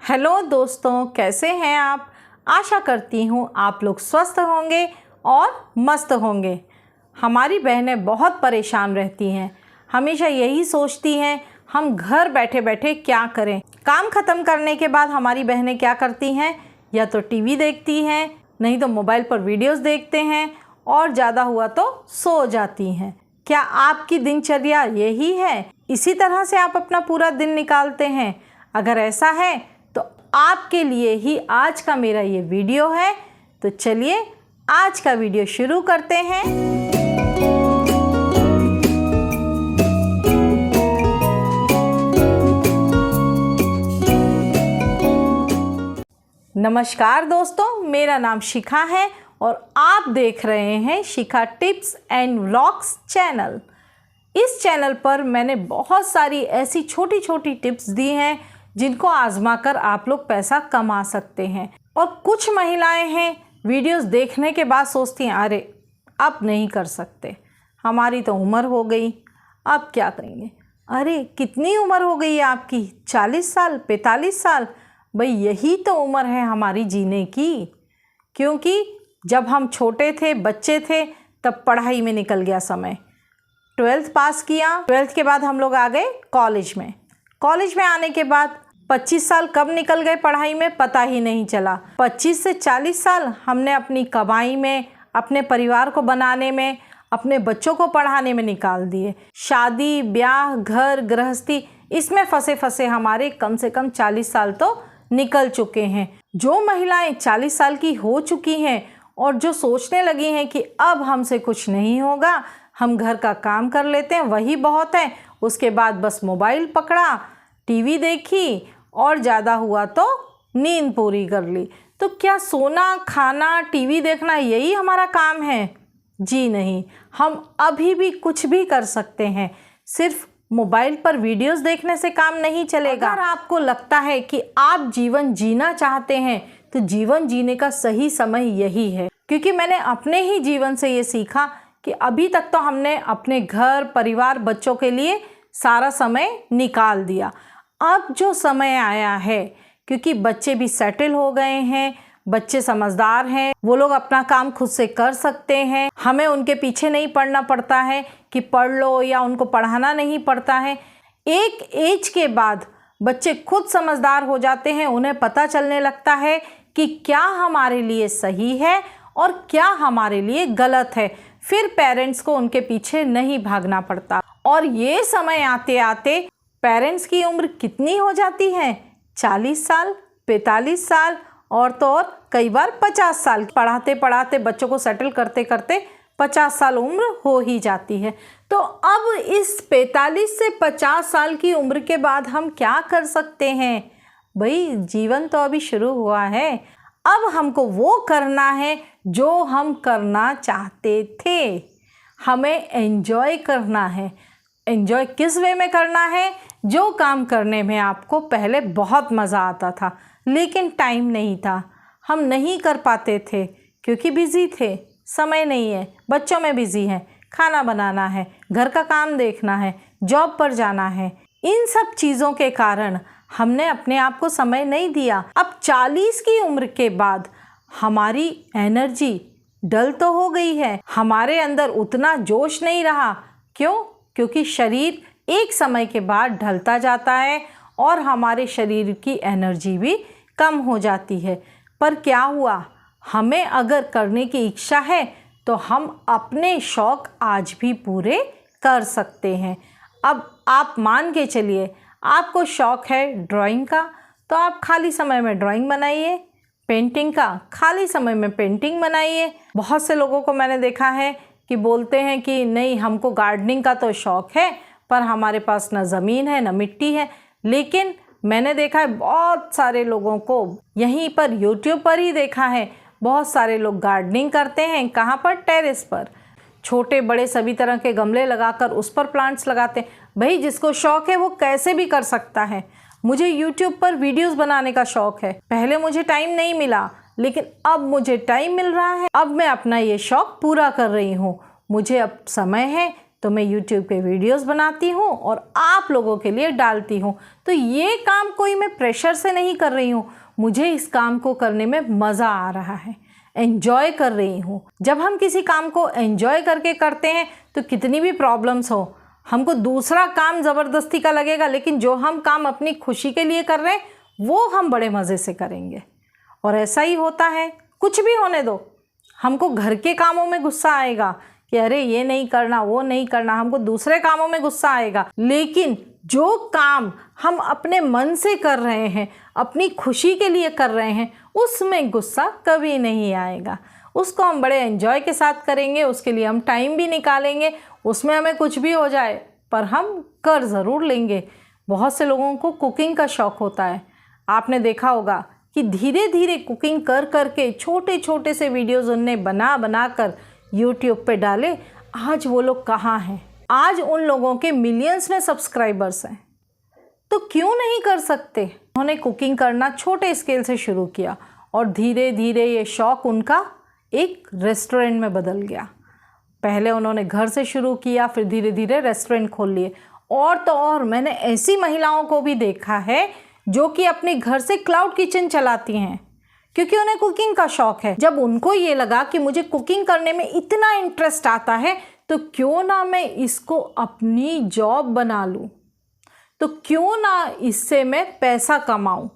Hello दोस्तों, कैसे हैं आप। आशा करती हूँ आप लोग स्वस्थ होंगे और मस्त होंगे। हमारी बहनें बहुत परेशान रहती हैं, हमेशा यही सोचती हैं हम घर बैठे बैठे क्या करें। काम ख़त्म करने के बाद हमारी बहनें क्या करती हैं, या तो टीवी देखती हैं, नहीं तो मोबाइल पर वीडियोस देखते हैं और ज़्यादा हुआ तो सो जाती हैं। क्या आपकी दिनचर्या यही है? इसी तरह से आप अपना पूरा दिन निकालते हैं? अगर ऐसा है तो आपके लिए ही आज का मेरा ये वीडियो है। तो चलिए आज का वीडियो शुरू करते हैं। नमस्कार दोस्तों, मेरा नाम शिखा है और आप देख रहे हैं शिखा टिप्स एंड व्लॉग्स चैनल। इस चैनल पर मैंने बहुत सारी ऐसी छोटी छोटी टिप्स दी हैं जिनको आजमाकर आप लोग पैसा कमा सकते हैं। और कुछ महिलाएं हैं वीडियोस देखने के बाद सोचती हैं अरे अब नहीं कर सकते, हमारी तो उम्र हो गई, अब क्या करेंगे। अरे कितनी उम्र हो गई है आपकी? 40 साल, 45 साल? भाई यही तो उम्र है हमारी जीने की। क्योंकि जब हम छोटे थे, बच्चे थे, तब पढ़ाई में निकल गया समय। 12th पास किया, 12th के बाद हम लोग आ गए कॉलेज में। कॉलेज में आने के बाद 25 साल कब निकल गए पढ़ाई में पता ही नहीं चला। 25 से 40 साल हमने अपनी कमाई में, अपने परिवार को बनाने में, अपने बच्चों को पढ़ाने में निकाल दिए। शादी ब्याह, घर गृहस्थी, इसमें फंसे फंसे हमारे कम से कम 40 साल तो निकल चुके हैं। जो महिलाएं 40 साल की हो चुकी हैं और जो सोचने लगी हैं कि अब हमसे कुछ नहीं होगा, हम घर का काम कर लेते हैं वही बहुत है, उसके बाद बस मोबाइल पकड़ा, टीवी देखी और ज़्यादा हुआ तो नींद पूरी कर ली। तो क्या सोना, खाना, टीवी देखना यही हमारा काम है? जी नहीं, हम अभी भी कुछ भी कर सकते हैं। सिर्फ मोबाइल पर वीडियोस देखने से काम नहीं चलेगा। अगर आपको लगता है कि आप जीवन जीना चाहते हैं तो जीवन जीने का सही समय यही है। क्योंकि मैंने अपने ही जीवन से ये सीखा कि अभी तक तो हमने अपने घर, परिवार, बच्चों के लिए सारा समय निकाल दिया। अब जो समय आया है, क्योंकि बच्चे भी सेटल हो गए हैं, बच्चे समझदार हैं, वो लोग अपना काम खुद से कर सकते हैं, हमें उनके पीछे नहीं पड़ना पड़ता है कि पढ़ लो, या उनको पढ़ाना नहीं पड़ता है। एक एज के बाद बच्चे खुद समझदार हो जाते हैं, उन्हें पता चलने लगता है कि क्या हमारे लिए सही है और क्या हमारे लिए गलत है। फिर पेरेंट्स को उनके पीछे नहीं भागना पड़ता। और ये समय आते आते पेरेंट्स की उम्र कितनी हो जाती है? 40 साल, 45 साल और तो और कई बार 50 साल। पढ़ाते पढ़ाते बच्चों को सेटल करते करते 50 साल उम्र हो ही जाती है। तो अब इस 45 से 50 साल की उम्र के बाद हम क्या कर सकते हैं? भाई जीवन तो अभी शुरू हुआ है। अब हमको वो करना है जो हम करना चाहते थे। हमें एंजॉय करना है। एंजॉय किस वे में करना है? जो काम करने में आपको पहले बहुत मज़ा आता था लेकिन टाइम नहीं था, हम नहीं कर पाते थे क्योंकि बिज़ी थे, समय नहीं है, बच्चों में बिज़ी हैं, खाना बनाना है, घर का काम देखना है, जॉब पर जाना है। इन सब चीज़ों के कारण हमने अपने आप को समय नहीं दिया। अब 40 की उम्र के बाद हमारी एनर्जी डल तो हो गई है, हमारे अंदर उतना जोश नहीं रहा। क्यों? क्योंकि शरीर एक समय के बाद ढलता जाता है और हमारे शरीर की एनर्जी भी कम हो जाती है। पर क्या हुआ, हमें अगर करने की इच्छा है तो हम अपने शौक़ आज भी पूरे कर सकते हैं। अब आप मान के चलिए आपको शौक़ है ड्राइंग का, तो आप खाली समय में ड्राइंग बनाइए। पेंटिंग का, खाली समय में पेंटिंग बनाइए। बहुत से लोगों को मैंने देखा है कि बोलते हैं कि नहीं हमको गार्डनिंग का तो शौक़ है पर हमारे पास ना ज़मीन है ना मिट्टी है। लेकिन मैंने देखा है बहुत सारे लोगों को, यहीं पर यूट्यूब पर ही देखा है, बहुत सारे लोग गार्डनिंग करते हैं। कहाँ पर? टेरेस पर, छोटे बड़े सभी तरह के गमले लगाकर उस पर प्लांट्स लगाते हैं। भाई जिसको शौक़ है वो कैसे भी कर सकता है। मुझे यूट्यूब पर वीडियोस बनाने का शौक़ है। पहले मुझे टाइम नहीं मिला लेकिन अब मुझे टाइम मिल रहा है। अब मैं अपना ये शौक़ पूरा कर रही हूँ। मुझे अब समय है तो मैं YouTube पे वीडियोस बनाती हूँ और आप लोगों के लिए डालती हूँ। तो ये काम कोई मैं प्रेशर से नहीं कर रही हूँ, मुझे इस काम को करने में मज़ा आ रहा है, एन्जॉय कर रही हूँ। जब हम किसी काम को एन्जॉय करके करते हैं तो कितनी भी प्रॉब्लम्स हो, हमको दूसरा काम ज़बरदस्ती का लगेगा, लेकिन जो हम काम अपनी खुशी के लिए कर रहे हैं वो हम बड़े मज़े से करेंगे। और ऐसा ही होता है, कुछ भी होने दो, हमको घर के कामों में गुस्सा आएगा कि अरे ये नहीं करना, वो नहीं करना, हमको दूसरे कामों में गुस्सा आएगा, लेकिन जो काम हम अपने मन से कर रहे हैं, अपनी खुशी के लिए कर रहे हैं, उसमें गुस्सा कभी नहीं आएगा। उसको हम बड़े एंजॉय के साथ करेंगे, उसके लिए हम टाइम भी निकालेंगे, उसमें हमें कुछ भी हो जाए पर हम कर ज़रूर लेंगे। बहुत से लोगों को कुकिंग का शौक़ होता है, आपने देखा होगा कि धीरे धीरे कुकिंग कर कर के छोटे छोटे से वीडियोज़ उनने बना कर YouTube पे डाले। आज वो लोग कहाँ हैं? आज उन लोगों के मिलियंस में सब्सक्राइबर्स हैं। तो क्यों नहीं कर सकते? उन्होंने कुकिंग करना छोटे स्केल से शुरू किया और धीरे धीरे ये शौक़ उनका एक रेस्टोरेंट में बदल गया। पहले उन्होंने घर से शुरू किया, फिर धीरे धीरे रेस्टोरेंट खोल लिए। और तो और मैंने ऐसी महिलाओं को भी देखा है जो कि अपने घर से क्लाउड किचन चलाती हैं, क्योंकि उन्हें कुकिंग का शौक़ है। जब उनको ये लगा कि मुझे कुकिंग करने में इतना इंटरेस्ट आता है तो क्यों ना मैं इसको अपनी जॉब बना लूँ, तो क्यों ना इससे मैं पैसा कमाऊँ।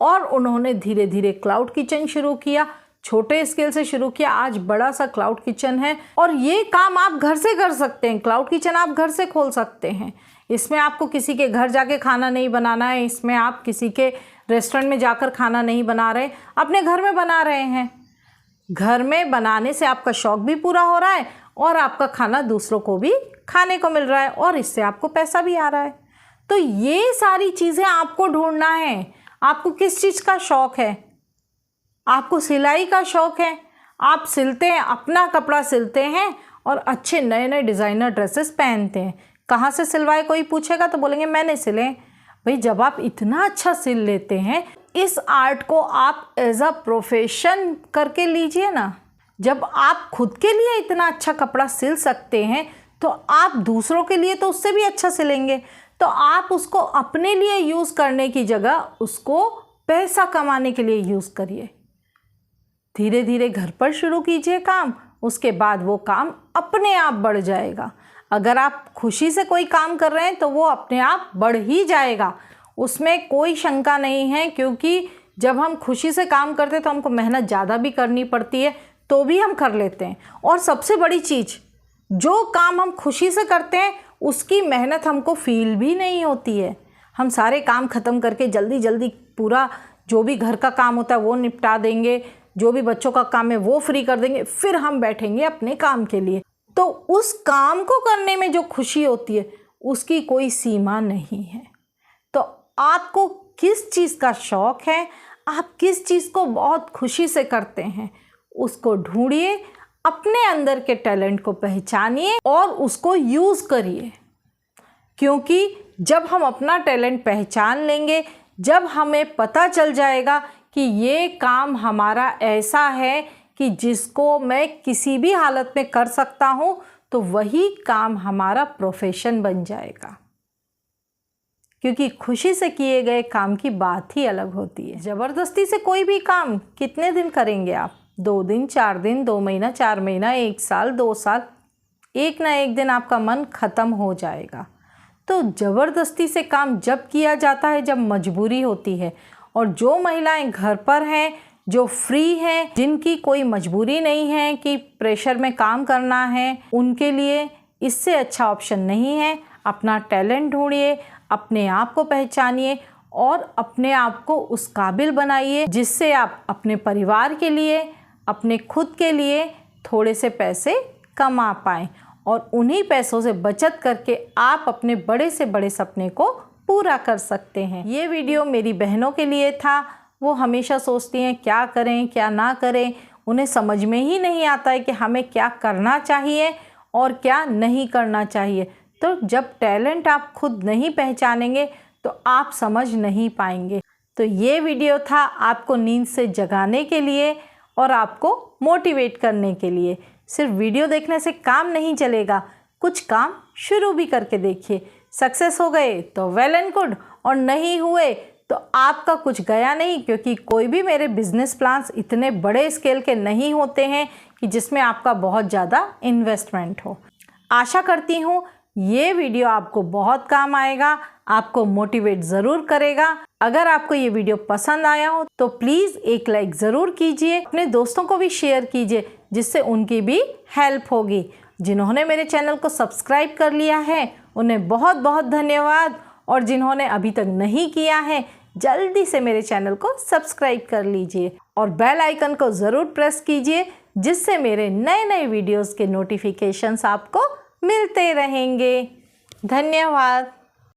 और उन्होंने धीरे धीरे क्लाउड किचन शुरू किया, छोटे स्केल से शुरू किया, आज बड़ा सा क्लाउड किचन है। और ये काम आप घर से कर सकते हैं, क्लाउड किचन आप घर से खोल सकते हैं। इसमें आपको किसी के घर जाके खाना नहीं बनाना है, इसमें आप किसी के रेस्टोरेंट में जाकर खाना नहीं बना रहे, अपने घर में बना रहे हैं। घर में बनाने से आपका शौक़ भी पूरा हो रहा है और आपका खाना दूसरों को भी खाने को मिल रहा है और इससे आपको पैसा भी आ रहा है। तो ये सारी चीज़ें आपको ढूंढना है। आपको किस चीज़ का शौक़ है? आपको सिलाई का शौक़ है, आप सिलते हैं, अपना कपड़ा सिलते हैं और अच्छे नए नए डिज़ाइनर ड्रेसेस पहनते हैं। कहाँ से सिलवाए कोई पूछेगा तो बोलेंगे मैंने सिले। भाई जब आप इतना अच्छा सिल लेते हैं, इस आर्ट को आप एज अ प्रोफेशन करके लीजिए ना। जब आप खुद के लिए इतना अच्छा कपड़ा सिल सकते हैं तो आप दूसरों के लिए तो उससे भी अच्छा सिलेंगे। तो आप उसको अपने लिए यूज़ करने की जगह उसको पैसा कमाने के लिए यूज़ करिए। धीरे धीरे घर पर शुरू कीजिए काम, उसके बाद वो काम अपने आप बढ़ जाएगा। अगर आप खुशी से कोई काम कर रहे हैं तो वो अपने आप बढ़ ही जाएगा, उसमें कोई शंका नहीं है। क्योंकि जब हम खुशी से काम करते हैं तो हमको मेहनत ज़्यादा भी करनी पड़ती है, तो भी हम कर लेते हैं। और सबसे बड़ी चीज़, जो काम हम खुशी से करते हैं उसकी मेहनत हमको फील भी नहीं होती है। हम सारे काम ख़त्म करके जल्दी जल्दी पूरा जो भी घर का काम होता है वो निपटा देंगे, जो भी बच्चों का काम है वो फ्री कर देंगे, फिर हम बैठेंगे अपने काम के लिए। तो उस काम को करने में जो खुशी होती है उसकी कोई सीमा नहीं है। तो आपको किस चीज़ का शौक़ है, आप किस चीज़ को बहुत खुशी से करते हैं, उसको ढूंढिए, अपने अंदर के टैलेंट को पहचानिए और उसको यूज़ करिए। क्योंकि जब हम अपना टैलेंट पहचान लेंगे, जब हमें पता चल जाएगा कि ये काम हमारा ऐसा है कि जिसको मैं किसी भी हालत में कर सकता हूँ, तो वही काम हमारा प्रोफेशन बन जाएगा। क्योंकि खुशी से किए गए काम की बात ही अलग होती है। ज़बरदस्ती से कोई भी काम कितने दिन करेंगे आप? 2 दिन, 4 दिन, 2 महीना, 4 महीना, 1 साल, 2 साल, एक ना एक दिन आपका मन ख़त्म हो जाएगा। तो ज़बरदस्ती से काम जब किया जाता है जब मजबूरी होती है। और जो महिलाएं घर पर हैं, जो फ्री हैं, जिनकी कोई मजबूरी नहीं है कि प्रेशर में काम करना है, उनके लिए इससे अच्छा ऑप्शन नहीं है। अपना टैलेंट ढूंढिए, अपने आप को पहचानिए और अपने आप को उस काबिल बनाइए जिससे आप अपने परिवार के लिए, अपने खुद के लिए थोड़े से पैसे कमा पाएँ और उन्हीं पैसों से बचत करके आप अपने बड़े से बड़े सपने को पूरा कर सकते हैं। ये वीडियो मेरी बहनों के लिए था। वो हमेशा सोचती हैं क्या करें क्या ना करें, उन्हें समझ में ही नहीं आता है कि हमें क्या करना चाहिए और क्या नहीं करना चाहिए। तो जब टैलेंट आप खुद नहीं पहचानेंगे तो आप समझ नहीं पाएंगे। तो ये वीडियो था आपको नींद से जगाने के लिए और आपको मोटिवेट करने के लिए। सिर्फ वीडियो देखने से काम नहीं चलेगा, कुछ काम शुरू भी करके देखिए। सक्सेस हो गए तो वेल एंड गुड, और नहीं हुए तो आपका कुछ गया नहीं, क्योंकि कोई भी मेरे बिजनेस प्लान्स इतने बड़े स्केल के नहीं होते हैं कि जिसमें आपका बहुत ज़्यादा इन्वेस्टमेंट हो। आशा करती हूँ ये वीडियो आपको बहुत काम आएगा, आपको मोटिवेट ज़रूर करेगा। अगर आपको ये वीडियो पसंद आया हो तो प्लीज़ एक लाइक ज़रूर कीजिए, अपने दोस्तों को भी शेयर कीजिए, जिससे उनकी भी हेल्प होगी। जिन्होंने मेरे चैनल को सब्सक्राइब कर लिया है उन्हें बहुत बहुत धन्यवाद, और जिन्होंने अभी तक नहीं किया है जल्दी से मेरे चैनल को सब्सक्राइब कर लीजिए और बेल आइकन को ज़रूर प्रेस कीजिए, जिससे मेरे नए नए वीडियोस के नोटिफिकेशंस आपको मिलते रहेंगे। धन्यवाद।